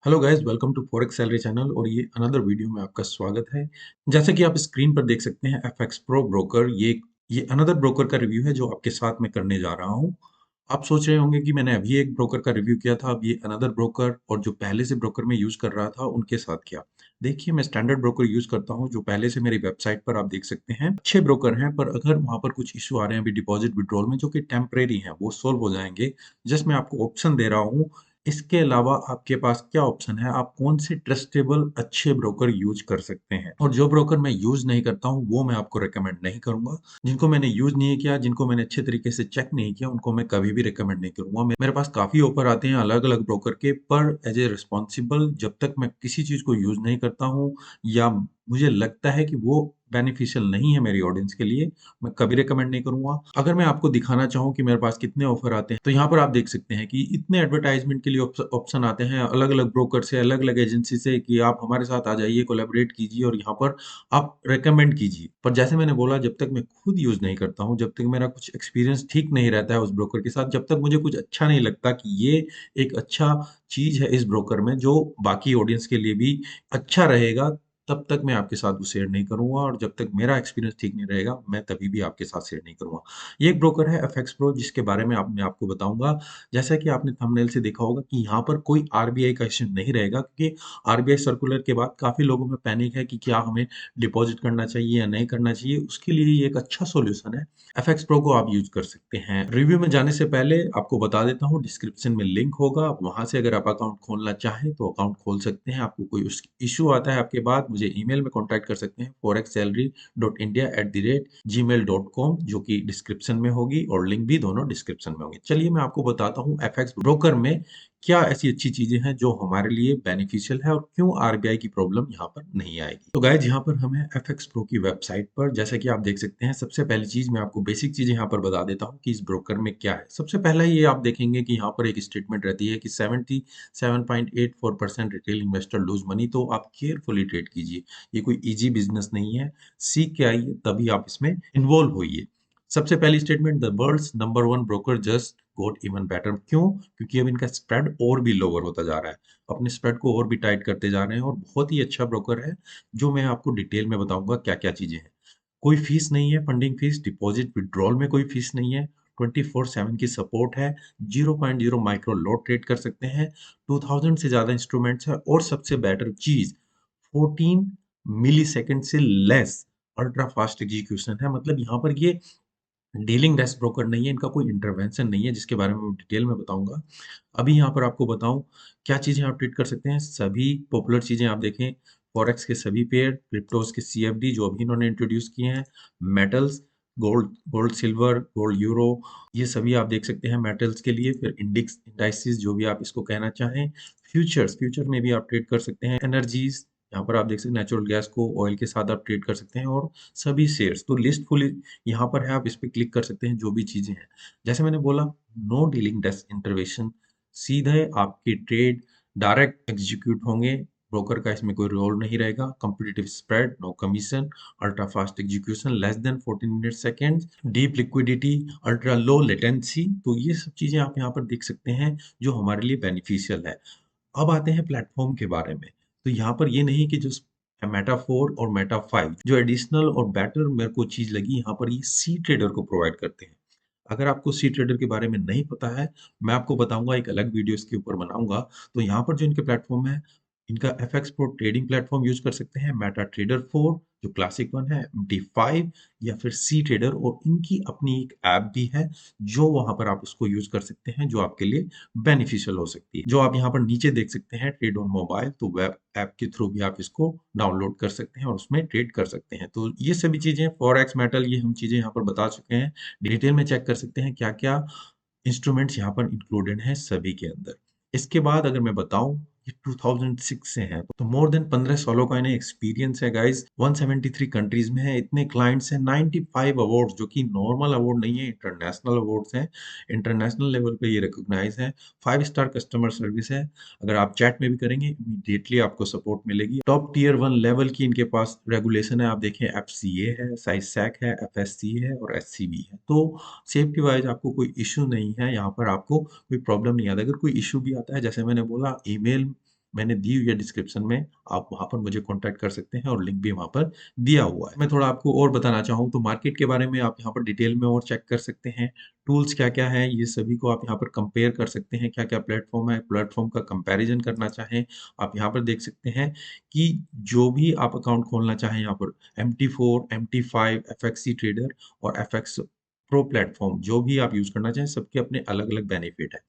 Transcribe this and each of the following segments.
Hello guys, welcome to forex salary channel और ये another video में आपका स्वागत है। जैसा कि आप स्क्रीन पर देख सकते हैं, एफएक्स प्रो ब्रोकर ये अनदर ब्रोकर का रिव्यू है जो आपके साथ में करने जा रहा हूँ। आप सोच रहे होंगे कि मैंने अभी एक ब्रोकर का रिव्यू किया था, अब ये अनदर ब्रोकर और जो पहले से ब्रोकर मैं यूज कर रहा था उनके साथ किया। देखिए, मैं स्टैंडर्ड ब्रोकर यूज करता हूँ जो पहले से मेरी वेबसाइट पर आप देख सकते हैं। अच्छे ब्रोकर हैं, पर अगर वहां पर कुछ इशू आ रहे हैं अभी डिपॉजिट विड्रॉल में जो कि टेम्परेरी हैं, वो सोल्व हो जाएंगे। जस्ट मैं आपको ऑप्शन दे रहा हूँ। इसके अलावा आपके पास क्या ऑप्शन है, आप कौन से ट्रस्टेबल अच्छे ब्रोकर यूज कर सकते हैं, और जो ब्रोकर मैं यूज नहीं करता हूं वो मैं आपको रेकमेंड नहीं करूंगा। जिनको मैंने यूज नहीं किया, जिनको मैंने अच्छे तरीके से चेक नहीं किया, उनको मैं कभी भी रेकमेंड नहीं करूंगा। मेरे पास काफी ऑफर आते हैं अलग अलग ब्रोकर के, पर एज ए रिस्पॉन्सिबल जब तक मैं किसी चीज को यूज नहीं करता हूँ या मुझे लगता है कि वो बेनिफिशियल नहीं है मेरी ऑडियंस के लिए, मैं कभी रिकमेंड नहीं करूंगा। अगर मैं आपको दिखाना चाहूँ कि मेरे पास कितने ऑफर आते हैं, तो यहाँ पर आप देख सकते हैं कि इतने एडवर्टाइजमेंट के लिए ऑप्शन आते हैं अलग अलग ब्रोकर से, अलग अलग एजेंसी से, कि आप हमारे साथ आ जाइए, कोलैबोरेट कीजिए और यहाँ पर आप रेकमेंड कीजिए। पर जैसे मैंने बोला, जब तक मैं खुद यूज नहीं करता हूँ, जब तक मेरा कुछ एक्सपीरियंस ठीक नहीं रहता है उस ब्रोकर के साथ, जब तक मुझे कुछ अच्छा नहीं लगता कि ये एक अच्छा चीज है इस ब्रोकर में जो बाकी ऑडियंस के लिए भी अच्छा रहेगा, तब तक मैं आपके साथ वो शेयर नहीं करूंगा। और जब तक मेरा एक्सपीरियंस ठीक नहीं रहेगा, मैं तभी भी आपके साथ शेयर नहीं करूंगा। ये एक ब्रोकर है एफएक्स प्रो, जिसके बारे में मैं आपको बताऊंगा। जैसा कि आपने थंबनेल से देखा होगा कि यहाँ पर कोई आरबीआई का इश्यू नहीं रहेगा, क्योंकि आरबीआई सर्कुलर के बाद काफी लोगों में पैनिक है कि क्या हमें डिपॉजिट करना चाहिए या नहीं करना चाहिए। उसके लिए ये एक अच्छा सोल्यूशन है। एफएक्स प्रो को आप यूज कर सकते हैं। रिव्यू में जाने से पहले आपको बता देता हूँ, डिस्क्रिप्शन में लिंक होगा, आप वहां से अगर आप अकाउंट खोलना चाहें तो अकाउंट खोल सकते हैं। आपको कोई इशू आता है आपके बाद, मुझे ईमेल में कॉन्टैक्ट कर सकते हैं forexsalary.india@gmail.com, जो कि डिस्क्रिप्शन में होगी, और लिंक भी दोनों डिस्क्रिप्शन में होंगे। चलिए मैं आपको बताता हूँ एफएक्स ब्रोकर में क्या ऐसी अच्छी चीजें हैं जो हमारे लिए बेनिफिशियल है और क्यों आरबीआई की प्रॉब्लम यहाँ पर नहीं आएगी। तो गाइज, यहाँ पर हमें एफएक्स प्रो की वेबसाइट पर, जैसा कि आप देख सकते हैं, सबसे पहली चीज मैं आपको बेसिक चीजें यहाँ पर बता देता हूँ कि इस ब्रोकर में क्या है। सबसे पहला ये आप देखेंगे कि यहाँ पर एक स्टेटमेंट रहती है कि 77.84% रिटेल इन्वेस्टर लूज मनी। तो आप केयरफुली ट्रेड कीजिए, ये कोई इजी बिजनेस नहीं है। सीख के आइए, तभी आप इसमें इन्वॉल्व होइए। सबसे पहली statement, the world's number one broker just got even better. क्यों? क्योंकि अब इनका स्प्रेड और भी लोअर होता जा रहा है, अपने स्प्रेड को और भी टाइट करते जा रहे हैं, और बहुत ही अच्छा ब्रोकर है, जो मैं आपको डिटेल में बताऊंगा क्या क्या चीजें हैं। कोई फीस नहीं है, फंडिंग फीस, डिपॉजिट विड्रॉल में कोई फीस नहीं है, 24/7 की सपोर्ट है, 0.0 माइक्रो लॉट ट्रेड कर सकते हैं, 2000 से ज्यादा इंस्ट्रूमेंट्स है, और सबसे बेटर चीज, 14 मिली सेकेंड से लेस अल्ट्रा फास्ट एग्जीक्यूशन है। मतलब यहाँ पर ये डीलिंग डेस्क ब्रोकर नहीं है, इनका कोई इंटरवेंशन नहीं है, जिसके बारे में मैं डिटेल में बताऊंगा। अभी यहाँ पर आपको बताऊं क्या चीजें आप ट्रेड कर सकते हैं। सभी पॉपुलर चीजें आप देखें, फॉरेक्स के सभी पेयर, क्रिप्टोज के सीएफडी जो अभी इन्होंने इंट्रोड्यूस किए हैं, metals, gold gold silver, gold euro, ये सभी आप देख सकते हैं मेटल्स के लिए। फिर इंडिक्स इंडाइसिस, जो भी आप इसको कहना चाहें, फ्यूचर में भी आप ट्रेड कर सकते हैं। एनर्जीज, यहाँ पर आप देख सकते हैं नेचुरल गैस को ऑयल के साथ आप ट्रेड कर सकते हैं, और सभी शेयर्स। तो लिस्ट फुल यहाँ पर है, आप इस पे क्लिक कर सकते हैं जो भी चीजें हैं। जैसे मैंने बोला, नो डीलिंग डेस्क इंटरवेंशन, सीधे आपके ट्रेड डायरेक्ट एग्जीक्यूट होंगे, ब्रोकर का इसमें कोई रोल नहीं रहेगा। Competitive spread, no commission, ultra fast execution, less than 14 minute second, deep liquidity, ultra low latency. तो ये सब चीजें आप यहाँ पर देख सकते हैं जो हमारे लिए बेनिफिशियल है। अब आते हैं प्लेटफॉर्म के बारे में। तो यहाँ पर ये नहीं कि जो मेटा 4 और मेटा 5, जो एडिशनल और बेटर मेरे को चीज लगी, यहाँ पर ये सी ट्रेडर को प्रोवाइड करते हैं। अगर आपको सी ट्रेडर के बारे में नहीं पता है, मैं आपको बताऊंगा, एक अलग वीडियो इसके ऊपर बनाऊंगा। तो यहाँ पर जो इनके प्लेटफॉर्म है, इनका FX pro trading platform use कर सकते हैं, मेटा ट्रेडर 4 जो क्लासिक वन है, MT5, या फिर सी ट्रेडर, और इनकी अपनी एक ऐप भी है जो वहां पर आप उसको यूज कर सकते हैं, जो आपके लिए बेनिफिशियल हो सकती है। जो आप यहाँ पर नीचे देख सकते हैं, ट्रेड ऑन मोबाइल, तो वेब ऐप के थ्रू भी आप इसको डाउनलोड कर सकते हैं और उसमें ट्रेड कर सकते हैं। तो ये सभी चीजें, फॉरेक्स, मेटल, ये हम चीजें यहाँ पर बता चुके हैं। डिटेल में चेक कर सकते हैं क्या क्या इंस्ट्रूमेंट्स यहाँ पर इंक्लूडेड हैं सभी के अंदर। इसके बाद अगर मैं बताऊं, ये 2006 से है, तो मोर देन 15 सालों का इन्हें एक्सपीरियंस है गाइस। 173 कंट्रीज में है, इतने क्लाइंट्स हैं, 95 अवार्ड्स, जो कि नॉर्मल अवार्ड नहीं है, इंटरनेशनल अवार्ड्स हैं। इंटरनेशनल लेवल पे ये रिकॉग्नाइज है। 5 स्टार कस्टमर सर्विस है, अगर आप चैट में भी करेंगे इमीडिएटली आपको सपोर्ट मिलेगी। टॉप टियर 1 लेवल की इनके पास रेगुलेशन है, आप देखें, एफसीए है, साइसैक है, एफएससी है, और एससीबी है। तो सेफ्टी वाइज आपको कोई इश्यू नहीं है, यहाँ पर आपको कोई प्रॉब्लम नहीं आता। अगर कोई इश्यू भी आता है, जैसे मैंने बोला, ईमेल मैंने दी हुई है डिस्क्रिप्शन में, आप वहाँ पर मुझे कॉन्टैक्ट कर सकते हैं और लिंक भी वहाँ पर दिया हुआ है। मैं थोड़ा आपको और बताना चाहूँ तो मार्केट के बारे में आप यहाँ पर डिटेल में और चेक कर सकते हैं। टूल्स क्या-क्या हैं, ये सभी को आप यहाँ पर कंपेयर कर सकते हैं, क्या-क्या प्लेटफ़ॉर्म है, प्लेटफ़ॉर्म का कंपैरिज़न करना चाहें, आप यहाँ पर देख सकते हैं कि जो भी आप अकाउंट खोलना चाहें यहाँ पर MT4, MT5, एफएक्सी ट्रेडर और एफएक्स प्रो प्लेटफ़ॉर्म जो भी आप यूज़ करना चाहें, सबके अपने अलग-अलग बेनिफिट हैं।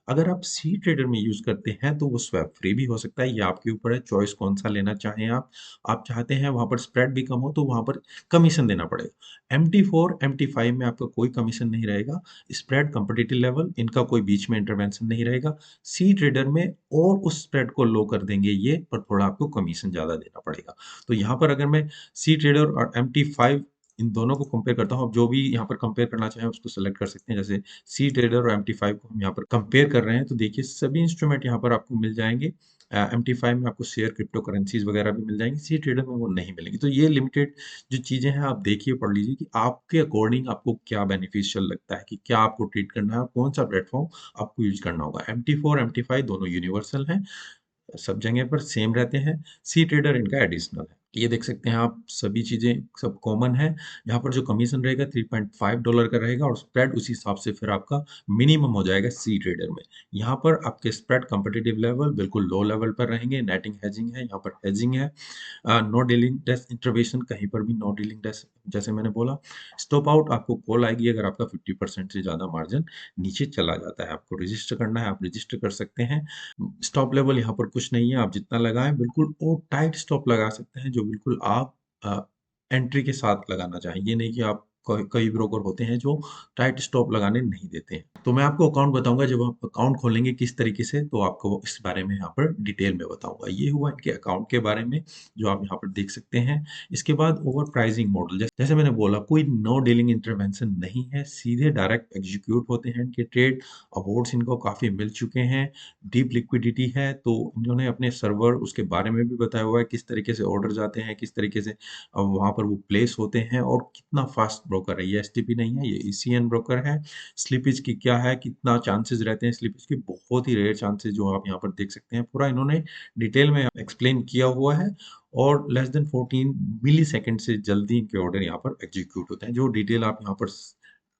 अगर आप सी ट्रेडर में यूज़ करते हैं तो वो स्वैप फ्री भी हो सकता है, ये आपके ऊपर है, चॉइस कौन-सा लेना चाहें आप। आप चाहते हैं वहाँ पर स्प्रेड भी कम हो तो वहाँ पर कमीशन देना पड़ेगा। MT4, MT5 में आपका कोई कमीशन नहीं रहेगा, स्प्रेड कॉम्पिटिटिव लेवल, इनका कोई बीच में इंटरवेंशन नहीं रहेगा। सी ट्रेडर में और उस स्प्रेड को लो कर देंगे ये, पर थोड़ा आपको कमीशन ज़्यादा देना पड़ेगा। तो यहाँ पर अगर मैं सी ट्रेडर और MT5 इन दोनों को कंपेयर करता हूँ, आप जो भी यहाँ पर कंपेयर करना चाहें उसको सेलेक्ट कर सकते हैं। जैसे सी ट्रेडर और MT5 को हम यहाँ पर कंपेयर कर रहे हैं, तो देखिए सभी इंस्ट्रूमेंट यहाँ पर आपको मिल जाएँगे। MT5 में आपको शेयर क्रिप्टो करेंसीज़ वगैरह भी मिल जाएँगी, सी ट्रेडर में वो नहीं मिलेंगी। तो ये लिमिटेड जो चीज़ें हैं आप देखिए, पढ़ लीजिए कि आपके अकॉर्डिंग आपको क्या बेनिफिशियल लगता है, कि क्या आपको ट्रेड करना है और कौन-सा प्लेटफ़ॉर्म आपको यूज़ करना होगा। MT4, MT5 दोनों यूनिवर्सल हैं, सब जगह पर सेम रहते हैं, सी ट्रेडर इनका एडिशनल है। ये देख सकते हैं आप, सभी चीज़ें सब कॉमन है। यहाँ पर जो कमीशन रहेगा $3.5 का रहेगा और स्प्रेड उसी हिसाब से फिर आपका मिनिमम हो जाएगा सी ट्रेडर में। यहाँ पर आपके स्प्रेड कॉम्पिटिटिव लेवल बिल्कुल लो लेवल पर रहेंगे, नेटिंग हेजिंग है, यहाँ पर हेजिंग है। नो डीलिंग डेस्क इंटरवेंशन, कहीं पर भी नो डीलिंग डेस्क, जैसे मैंने बोला। स्टॉप आउट आपको कॉल आएगी अगर आपका 50% से ज़्यादा मार्जिन नीचे चला जाता है। आपको रजिस्टर करना है, आप रजिस्टर कर सकते हैं। स्टॉप लेवल यहाँ पर कुछ नहीं है, आप जितना लगाएँ बिल्कुल और टाइट स्टॉप लगा सकते हैं, जो बिल्कुल आप एंट्री के साथ लगाना चाहें। ये नहीं कि आप कई कई ब्रोकर होते हैं जो टाइट स्टॉप लगाने नहीं देते हैं। तो मैं आपको अकाउंट बताऊँगा, जब आप अकाउंट खोलेंगे किस तरीके से, तो आपको इस बारे में यहाँ पर डिटेल में बताऊँगा। ये हुआ इनके अकाउंट के बारे में, जो आप यहाँ पर देख सकते हैं। इसके बाद ओवर प्राइसिंग मॉडल, जैसे मैंने बोला, कोई नो डीलिंग इंटरवेंशन नहीं है, सीधे डायरेक्ट एग्जीक्यूट होते हैं इनके ट्रेड। अवार्ड्स इनको काफ़ी मिल चुके हैं, डीप लिक्विडिटी है, तो इन्होंने अपने सर्वर उसके बारे में भी बताया हुआ है, किस तरीके से ऑर्डर जाते हैं, किस तरीके से वहाँ पर वो प्लेस होते हैं और कितना फास्ट ब्रोकर है। ये एसटीपी नहीं है, ये ईसीएन ब्रोकर है। स्लिपेज की क्या है, कितना चांसेस रहते हैं स्लिपेज के, बहुत ही रेयर चांसेस, जो आप यहाँ पर देख सकते हैं। पूरा इन्होंने डिटेल में एक्सप्लेन किया हुआ है और लेस देन 14 मिलीसेकंड से जल्दी इनके ऑर्डर यहाँ पर एग्जीक्यूट होते हैं, जो डिटेल आप यहाँ पर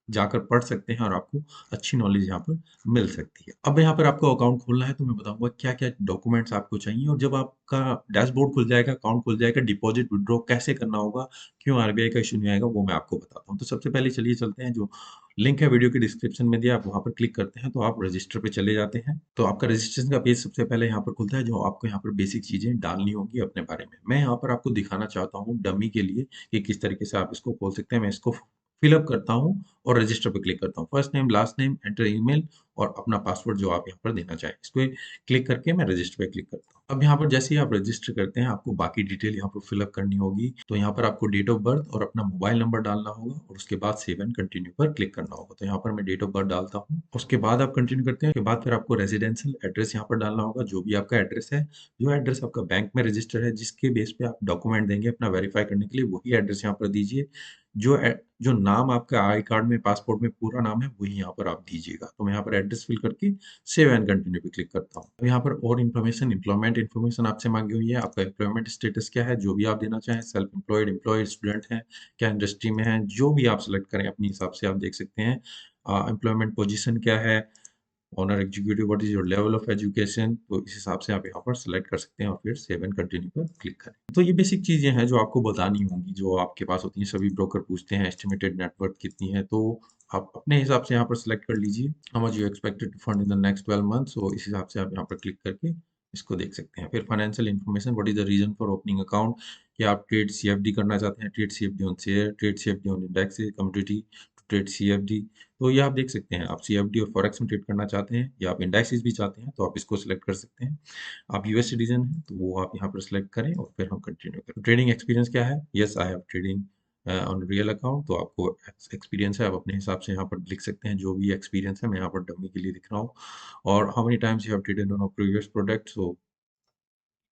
जाकर पढ़ सकते हैं और आपको अच्छी नॉलेज यहाँ पर मिल सकती है। अब यहाँ पर आपको अकाउंट खोलना है तो मैं बताऊँगा क्या-क्या डॉक्यूमेंट्स आपको चाहिए, और जब आपका डैशबोर्ड खुल जाएगा, अकाउंट खुल जाएगा, डिपॉज़िट विथड्रॉ कैसे करना होगा, क्यों आरबीआई का इश्यू नहीं आएगा, वो मैं आपको बताता हूँ। तो सबसे पहले चलिए चलते हैं, जो लिंक है वीडियो के डिस्क्रिप्शन में दिया, आप वहाँ पर क्लिक करते हैं तो आप रजिस्टर पे चले जाते हैं। तो आपका रजिस्ट्रेशन का पेज सबसे पहले यहाँ पर खुलता है, जो आपको यहाँ पर बेसिक चीज़ें डालनी होंगी अपने बारे में। मैं यहाँ पर आपको दिखाना चाहता हूँ डमी के लिए कि किस तरीके से आप इसको खोल सकते हैं। मैं इसको फिल अप करता हूँ और रजिस्टर पे क्लिक करता हूँ। First name, last name, enter email और अपना पासवर्ड जो आप यहाँ पर देना चाहें। इसपे क्लिक करके मैं रजिस्टर पे क्लिक करता हूँ। अब यहाँ पर जैसे ही आप रजिस्टर करते हैं, आपको बाकी डिटेल यहाँ पर फिल अप करनी होगी। तो यहाँ पर आपको डेट ऑफ बर्थ और अपना मोबाइल नंबर डालना होगा और उसके बाद सेव एंड कंटिन्यू पर क्लिक करना होगा। तो यहाँ पर मैं डेट ऑफ बर्थ डालता हूँ। उसके बाद आप कंटिन्यू करते हैं। उसके बाद फिर आपको रेजिडेंशियल एड्रेस यहाँ पर डालना होगा, जो भी आपका एड्रेस है। जो एड्रेस आपका बैंक में रजिस्टर है, जिसके बेस पे आप डॉक्यूमेंट देंगे अपना वेरीफाई करने के लिए, वही एड्रेस यहाँ पर दीजिए। जो नाम आपका आई कार्ड में, पासपोर्ट में पूरा नाम है, वही यहाँ पर आप दीजिएगा। तो मैं यहाँ पर एड्रेस फिल करके सेव एंड कंटिन्यू पे क्लिक करता हूँ। अब यहाँ पर और इन्फॉर्मेशन, एम्प्लॉयमेंट इन्फॉर्मेशन आपसे मांगी हुई है। आपका एम्प्लॉयमेंट स्टेटस क्या है, जो भी आप देना चाहें, सेल्फ एम्प्लॉयड, एम्प्लॉयड, स्टूडेंट हैं, क्या इंडस्ट्री में हैं, जो भी आप सेलेक्ट करें अपने हिसाब से आप देख सकते हैं। एम्प्लॉयमेंट पोजीशन क्या है, owner executive, what is your level of education, तो इस हिसाब से आप यहाँ पर सेलेक्ट कर सकते हैं और फिर सेव एंड कंटिन्यू पर क्लिक करें। तो ये बेसिक चीजें हैं जो आपको बतानी होंगी, जो आपके पास होती हैं। सभी ब्रोकर पूछते हैं एस्टिमेटेड नेटवर्थ कितनी है, तो आप अपने हिसाब से यहाँ पर सेलेक्ट कर लीजिए। How much you expected to fund in the next 12 months, तो इस हिसाब से आप यहाँ पर क्लिक करके इसको देख सकते हैं। फिर financial information, what is the reason for opening account, कि आप ट्रेड सीएफडी करना चाहते हैं, trade CFD on share, trade CFD on index, commodity to trade CFD. तो ये आप देख सकते हैं, आप सीएफडी और फॉरेक्स में ट्रेड करना चाहते हैं या आप इंडेक्सेस भी चाहते हैं, तो आप इसको सिलेक्ट कर सकते हैं। आप यूएस सिटीजन हैं तो वो आप यहाँ पर सिलेक्ट करें और फिर हम कंटिन्यू करें। ट्रेडिंग एक्सपीरियंस क्या है, yes I have trading on real account, तो आपको एक्सपीरियंस है, आप अपने हिसाब से यहाँ पर लिख सकते हैं जो भी एक्सपीरियंस है। मैं यहाँ पर डमी के लिए लिख रहा हूँ। और how many times you have traded on a previous product, so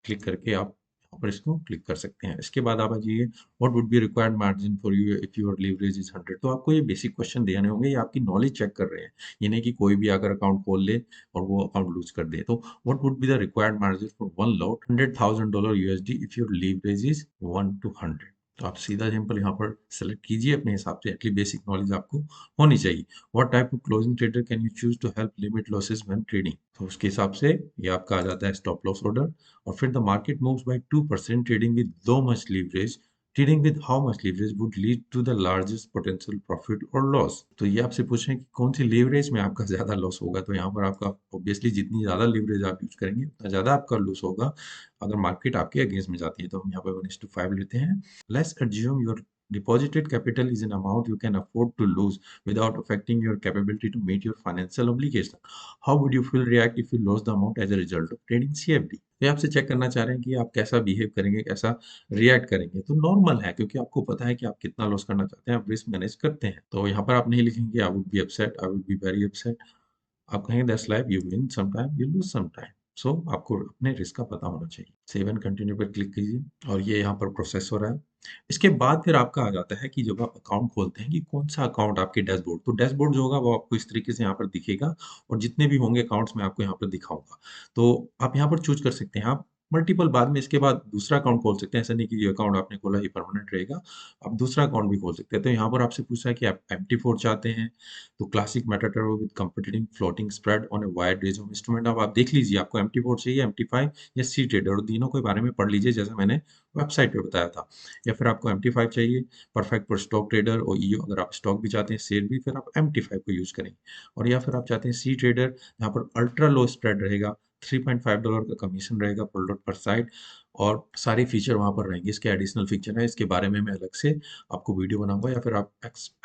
click करके आप यहाँ पर इसको क्लिक कर सकते हैं। इसके बाद आप आ जाइए, what would be required margin for you if your leverage is 100। तो आपको ये बेसिक क्वेश्चन देने होंगे, ये आपकी नॉलेज चेक कर रहे हैं। ये नहीं कि कोई भी आकर अकाउंट खोल ले और वो अकाउंट लूज कर दे। तो what would be the required margin for one lot $100,000 USD if your leverage is 1 to 100। तो आप सीधा सिंपल यहाँ पर सेलेक्ट कीजिए अपने हिसाब से, एटलीस्ट बेसिक नॉलेज आपको होनी चाहिए। What type of closing trader can you choose to help limit losses when trading. तो उसके हिसाब से ये आपका आ जाता है स्टॉप लॉस ऑर्डर। और फिर the market moves by 2% trading with too much leverage, trading with how much leverage would lead to the largest potential profit और लॉस। तो ये आपसे पूछ रहे हैं कि कौन सी लीवरेज में आपका ज्यादा लॉस होगा। तो यहाँ पर आपका ऑब्वियसली जितनी ज्यादा लीवरेज आप यूज करेंगे उतना ज्यादा आपका लॉस होगा अगर मार्केट आपके अगेंस्ट में जाती है। तो हम यहाँ पर 1:5 लेते हैं। Let's assume your deposited capital is an amount you can afford to lose without affecting your capability to meet your financial obligation. How would you feel react if you lost the amount as a result of trading CFD? ये आपसे check करना चाह रहे हैं कि आप कैसा behave करेंगे, कैसा रिएक्ट करेंगे। तो नॉर्मल है, क्योंकि आपको पता है कि आप कितना लॉस करना चाहते हैं, आप रिस्क मैनेज करते हैं। तो यहाँ पर आप नहीं लिखेंगे I would be upset, I would be very upset. आप कहेंगे that's life, you win some time, you lose some time. So आपको अपने रिस्क का पता होना चाहिए। सेव एंड कंटिन्यू पर क्लिक कीजिए और ये यहाँ पर प्रोसेस हो रहा है। इसके बाद फिर आपका आ जाता है कि जब आप अकाउंट खोलते हैं कि कौन सा अकाउंट आपके डैशबोर्ड, तो डैशबोर्ड जो होगा वो आपको इस तरीके से यहाँ पर दिखेगा और जितने भी होंगे अकाउंट्स मैं आपको यहाँ पर दिखाऊंगा। तो आप यहाँ पर चूज कर सकते हैं, आप मल्टीपल बाद में इसके बाद दूसरा अकाउंट खोल सकते हैं। ऐसा नहीं कि ये अकाउंट आपने खोला ही परमानेंट रहेगा, आप दूसरा अकाउंट भी खोल सकते हैं। तो यहाँ पर आपसे पूछा है कि आप MT4 चाहते हैं तो classic MetaTrader with competing floating spread on a wide range of instrument. अब आप देख लीजिए आपको MT4 चाहिए, MT5 या सी ट्रेडर, और तीनों के बारे में पढ़ लीजिए जैसा मैंने वेबसाइट पे बताया था। या फिर आपको MT5 चाहिए परफेक्ट फॉर स्टॉक ट्रेडर और ईओ, अगर आप स्टॉक भी चाहते हैं शेयर भी, फिर आप MT5 को यूज करेंगे। और या फिर आप चाहते हैं सी ट्रेडर, यहाँ पर अल्ट्रा लो स्प्रेड रहेगा, $3.5 का कमीशन रहेगा पर लॉट पर साइड, और सारे फीचर वहां पर रहेंगे। इसके एडिशनल फीचर है, इसके बारे में मैं अलग से आपको वीडियो बनाऊंगा। या फिर आप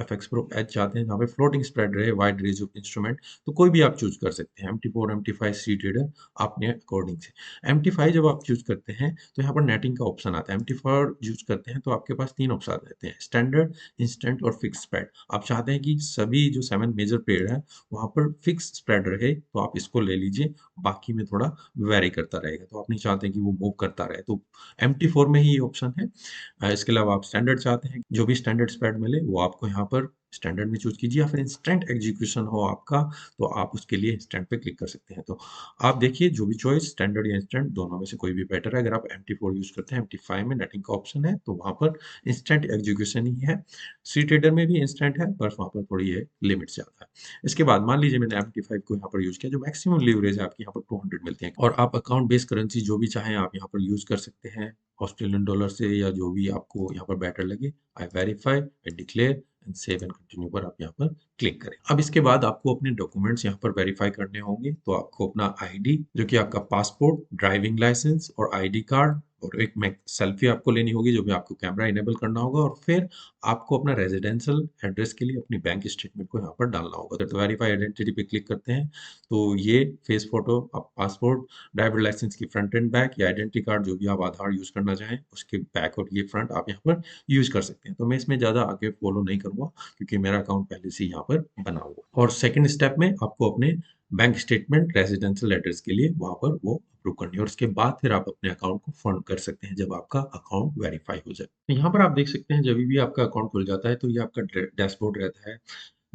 FX Pro Edge चाहते हैं जहाँ पे फ्लोटिंग स्प्रेड रहे, वाइड रेंज ऑफ इंस्ट्रूमेंट, तो कोई भी आप चूज कर सकते हैं। MT4, MT5, सी ट्रेडर अपने अकॉर्डिंग से। MT5 जब आप चूज करते हैं तो यहाँ पर नेटिंग का ऑप्शन आता है। MT4 यूज करते हैं तो आपके पास 3 ऑप्शन रहते हैं, स्टैंडर्ड, इंस्टेंट और फिक्स स्प्रेड। आप चाहते हैं कि सभी जो 7 मेजर पेयर है वहां पर फिक्स स्प्रेड रहे तो आप इसको ले लीजिए, बाकी में थोड़ा वेरी करता रहेगा। तो आप नहीं चाहते कि वो मूव करता रहे, तो MT4 में ही ये ऑप्शन है। इसके अलावा आप स्टैंडर्ड चाहते हैं, जो भी स्टैंडर्ड स्प्रेड मिले वो आपको यहाँ पर स्टैंडर्ड में चूज कीजिए। या फिर इंस्टेंट एग्जीक्यूशन हो आपका तो आप उसके लिए इंस्टेंट पे क्लिक कर सकते हैं। तो आप देखिए जो भी चॉइस, स्टैंडर्ड या इंस्टेंट, दोनों में से कोई भी बेटर है। अगर आप MT4 यूज करते हैं, MT5 में नेटिंग का ऑप्शन है तो वहां पर इंस्टेंट एग्जीक्यूशन ही है। सी ट्रेडर में भी इंस्टेंट है, बस वहां पर थोड़ी ये लिमिट से आता है। इसके बाद मान लीजिए मैंने MT5 को यहाँ पर यूज किया, जो मैक्सिमम लीवरेज है आपकी यहाँ पर 200 मिलती है, और आप अकाउंट बेस्ड करेंसी जो भी चाहें आप यहाँ पर यूज कर सकते हैं, ऑस्ट्रेलियन डॉलर से या जो भी आपको यहाँ पर बेटर लगे। आई verify, I declare and save and continue पर आप यहाँ पर क्लिक करें। अब इसके बाद आपको अपने डॉक्यूमेंट्स यहाँ पर वेरीफाई करने होंगे। तो आपको अपना आईडी, जो कि आपका पासपोर्ट, ड्राइविंग लाइसेंस और आईडी कार्ड, और एक में सेल्फी आपको लेनी होगी जो भी आपको कैमरा इनेबल करना होगा, और फिर आपको अपना रेजिडेंशियल एड्रेस के लिए अपनी बैंक स्टेटमेंट को यहाँ पर डालना होगा। तो वेरीफाई आइडेंटिटी पे क्लिक करते हैं तो ये फेस फोटो, आप पासपोर्ट, ड्राइवर लाइसेंस की फ्रंट एंड बैक, या आइडेंटिटी कार्ड जो भी आप आधार यूज करना चाहें उसके बैक और ये फ्रंट आप यहाँ पर यूज कर सकते हैं। तो मैं इसमें ज्यादा आगे फॉलो नहीं करूंगा क्योंकि मेरा अकाउंट पहले से यहाँ पर बना हुआ। और सेकंड स्टेप में आपको अपने बैंक स्टेटमेंट रेजिडेंशियल एड्रेस के लिए वहां पर वो अप्रूव करनी है, और उसके बाद फिर आप अपने अकाउंट को फंड कर सकते हैं जब आपका अकाउंट वेरीफाई हो जाए। तो यहाँ पर आप देख सकते हैं जब भी आपका अकाउंट खुल जाता है तो ये आपका डैशबोर्ड रहता है,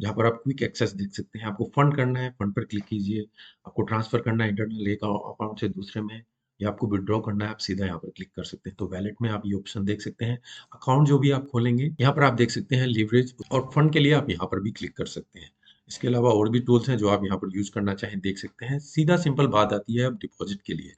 जहाँ पर आप क्विक एक्सेस देख सकते हैं। आपको फंड करना है, फंड पर क्लिक कीजिए। आपको ट्रांसफर करना है इंटरनल एक अकाउंट से दूसरे में, या आपको विड्रॉ करना है, आप सीधा यहाँ पर क्लिक कर सकते हैं। तो वैलेट में आप ये ऑप्शन देख सकते हैं। अकाउंट जो भी आप खोलेंगे यहाँ पर आप देख सकते हैं लीवरेज, और फंड के लिए आप यहाँ पर भी क्लिक कर सकते हैं। इसके अलावा और भी टूल्स हैं जो आप यहाँ पर यूज करना चाहें देख सकते हैं। सीधा सिंपल बात आती है अब डिपॉजिट के लिए।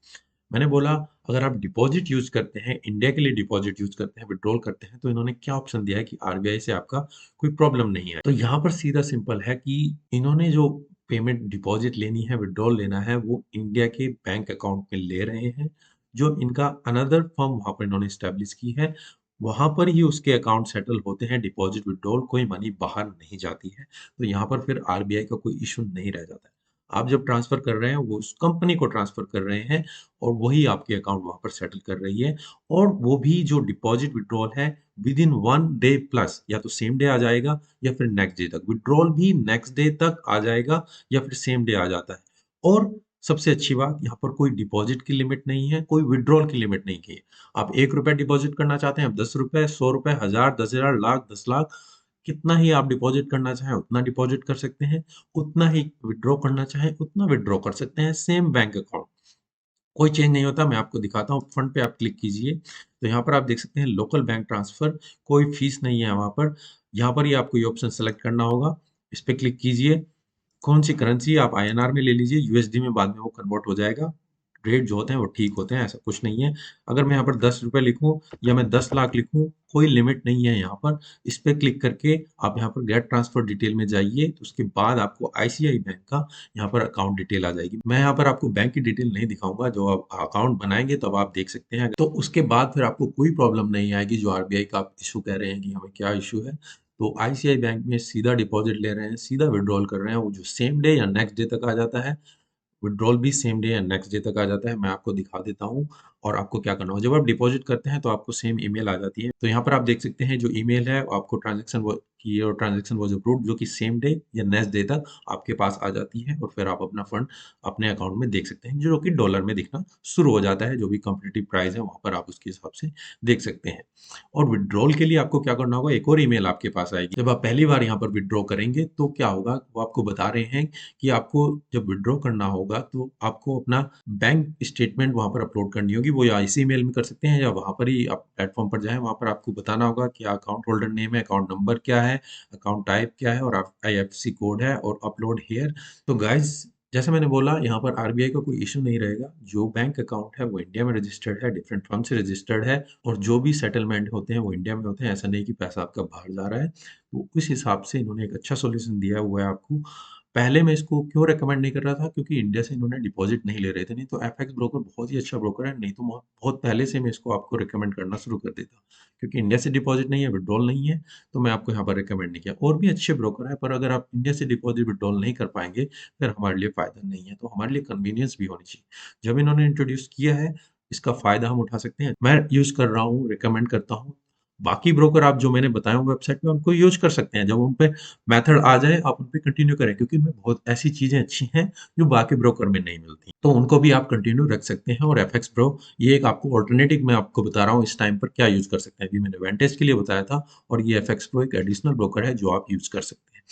मैंने बोला अगर आप डिपॉजिट यूज करते हैं, इंडिया के लिए डिपॉजिट यूज करते हैं, विड्रॉल करते हैं, तो इन्होंने क्या ऑप्शन दिया है कि आरबीआई से आपका कोई प्रॉब्लम नहीं है। तो यहाँ पर सीधा सिंपल है कि इन्होंने जो पेमेंट डिपॉजिट लेनी है, विड्रॉल लेना है, वो इंडिया के बैंक अकाउंट में ले रहे हैं। जो इनका अनदर फर्म वहां पर इन्होंने स्टैब्लिश की है, वहां पर ही उसके अकाउंट सेटल होते हैं। डिपॉजिट विड्रॉल कोई मनी बाहर नहीं जाती है, तो यहाँ पर फिर आरबीआई का कोई इशू नहीं रह जाता है। आप जब ट्रांसफर कर रहे हैं वो उस कंपनी को ट्रांसफर कर रहे हैं और वही आपके अकाउंट वहां पर सेटल कर रही है। और वो भी जो डिपॉजिट विड्रॉल है विद इन 1 डे प्लस, या तो सेम डे आ जाएगा या फिर नेक्स्ट डे तक। विड्रॉल भी नेक्स्ट डे तक आ जाएगा या फिर सेम डे आ जाता है। और सबसे अच्छी बात, यहाँ पर कोई डिपॉजिट की लिमिट नहीं है, कोई विथड्रॉल की लिमिट नहीं की है। आप ₹1 डिपॉजिट करना चाहते हैं, आप ₹10, ₹100, 1000, 10,000, लाख, 10 लाख, कितना ही आप डिपॉजिट करना चाहें उतना डिपॉजिट कर सकते हैं, उतना ही विथड्रॉ करना चाहें उतना विथड्रॉ कर सकते हैं, सेम बैंक अकाउंट। कोई चेंज नहीं होता। मैं आपको दिखाता हूँ, फंड पे आप क्लिक कीजिए, तो यहाँ पर आप देख सकते हैं लोकल बैंक ट्रांसफर, कोई फीस नहीं है वहाँ पर। यहाँ पर ही आपको ये ऑप्शन सेलेक्ट करना होगा, इस पे क्लिक कीजिए। कौन-सी करेंसी आप आईएनआर में ले लीजिए, यूएसडी में बाद में वो कन्वर्ट हो जाएगा। रेट जो होते हैं वो ठीक होते हैं, ऐसा कुछ नहीं है। अगर मैं यहाँ पर ₹10 लिखूँ या मैं 10 लाख लिखूँ, कोई लिमिट नहीं है यहाँ पर। इस पे क्लिक करके आप यहाँ पर गेट ट्रांसफर डिटेल में जाइए, तो उसके बाद आपको आईसीआई बैंक का यहाँ पर अकाउंट डिटेल आ जाएगी। मैं यहाँ पर आपको बैंक की डिटेल नहीं दिखाऊँगा, जो आप अकाउंट बनाएँगे तब आप देख सकते हैं। तो उसके बाद फिर आपको कोई प्रॉब्लम नहीं आएगी, जो आरबीआई का आप इश्यू कह रहे हैं कि हमें क्या इश्यू है। तो आईसीआई बैंक में सीधा डिपॉजिट ले रहे हैं, सीधा विथड्रॉल कर रहे हैं, वो जो सेम डे या नेक्स्ट डे तक आ जाता है। विथड्रॉल भी सेम डे या नेक्स्ट डे तक आ जाता है। मैं आपको दिखा देता हूँ और आपको क्या करना होगा। जब आप डिपॉज़िट करते हैं तो आपको सेम ईमेल आ जाती है। तो यहाँ पर आप देख सकते हैं जो ईमेल है वो आपको ट्रांज़ैक्शन वो कि योर ट्रांज़ैक्शन वाज़ अप्रूव्ड, जो कि सेम डे या नेक्स्ट डे तक आपके पास आ जाती है और फिर आप अपना फंड अपने अकाउंट में देख सकते हैं, जो कि डॉलर में दिखना शुरू हो जाता है। जो भी कॉम्पिटिटिव प्राइस है वहाँ पर आप उसके हिसाब से देख सकते हैं। और विथड्रॉल के लिए आपको क्या करना होगा, एक और ईमेल आपके पास आएगी। जब आप पहली बार यहाँ पर विथड्रॉ करेंगे तो क्या होगा, वो आपको बता रहे हैं कि आपको जब विथड्रॉ करना होगा तो आपको अपना बैंक स्टेटमेंट वहाँ पर अपलोड करनी होगी। वो या इसी मेल में कर सकते हैं या वहाँ पर ही आप प्लेटफ़ॉर्म पर जाएँ, वहाँ पर आपको बताना होगा कि अकाउंट होल्डर नेम है, अकाउंट नंबर क्या है, अकाउंट टाइप क्या है और आप आईएफएससी कोड है और अपलोड हियर। तो गाइज़, जैसे मैंने बोला, यहाँ पर आरबीआई का कोई इश्यू नहीं रहेगा। जो बैंक अकाउंट है वो इंडिया में रजिस्टर्ड है, डिफरेंट फर्म से रजिस्टर्ड है और जो भी सेटलमेंट होते हैं वो इंडिया में होते हैं। ऐसा नहीं कि पैसा आपका बाहर जा रहा है। तो उस हिसाब से इन्होंने एक अच्छा सॉल्यूशन दिया हुआ है आपको। पहले मैं इसको क्यों रिकमेंड नहीं कर रहा था, क्योंकि इंडिया से इन्होंने डिपॉज़िट नहीं ले रहे थे, नहीं तो एफएक्स ब्रोकर बहुत ही अच्छा ब्रोकर है, नहीं तो बहुत पहले से मैं इसको आपको रिकमेंड करना शुरू कर देता। क्योंकि इंडिया से डिपॉज़िट नहीं है, विथड्रॉल नहीं है, तो मैं आपको यहाँ पर रिकमेंड नहीं किया। और भी अच्छे ब्रोकर हैं, पर अगर आप इंडिया से डिपॉज़िट विथड्रॉल नहीं कर पाएँगे, फिर हमारे लिए फ़ायदा नहीं है। तो हमारे लिए कन्वीनियंस भी होनी चाहिए। जब इन्होंने इंट्रोड्यूस किया है, इसका फ़ायदा हम उठा सकते हैं। मैं यूज़ कर रहा हूँ, रिकमेंड करता हूँ। बाकी ब्रोकर आप जो मैंने बताया हुआ वेबसाइट पे, उनको यूज़ कर सकते हैं। जब उन पे मेथड आ जाए, आप उन पे कंटिन्यू करें, क्योंकि उनमें बहुत ऐसी चीज़ें अच्छी हैं, जो बाकी ब्रोकर में नहीं मिलती। तो उनको भी आप कंटिन्यू रख सकते हैं। और एफएक्स प्रो, ये एक आपको अल्टरनेटिव मैं आपको बता रहा हूँ इस टाइम पर क्या यूज़ कर सकते हैं। अभी मैंने वेंटेज के लिए बताया था और ये एफएक्स प्रो एक एडिशनल ब्रोकर है, जो आप यूज़ कर सकते हैं।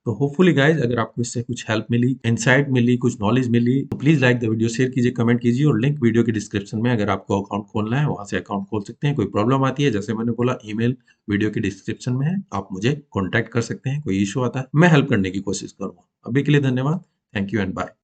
तो होपफुली गाइज़, अगर आपको इससे कुछ हेल्प मिली, इनसाइट मिली, कुछ नॉलेज मिली, तो please like the video, share कीजिए, कमेंट कीजिए और लिंक वीडियो के डिस्क्रिप्शन में, अगर आपको अकाउंट खोलना है, वहाँ से अकाउंट खोल सकते हैं। कोई प्रॉब्लम आती है, जैसे मैंने बोला, ईमेल वीडियो के डिस्क्रिप्शन में है, आप मुझे कॉन्टैक्ट कर सकते हैं। कोई इश्यू आता है, मैं हेल्प करने की कोशिश करूँगा। अभी के लिए धन्यवाद। Thank you and bye.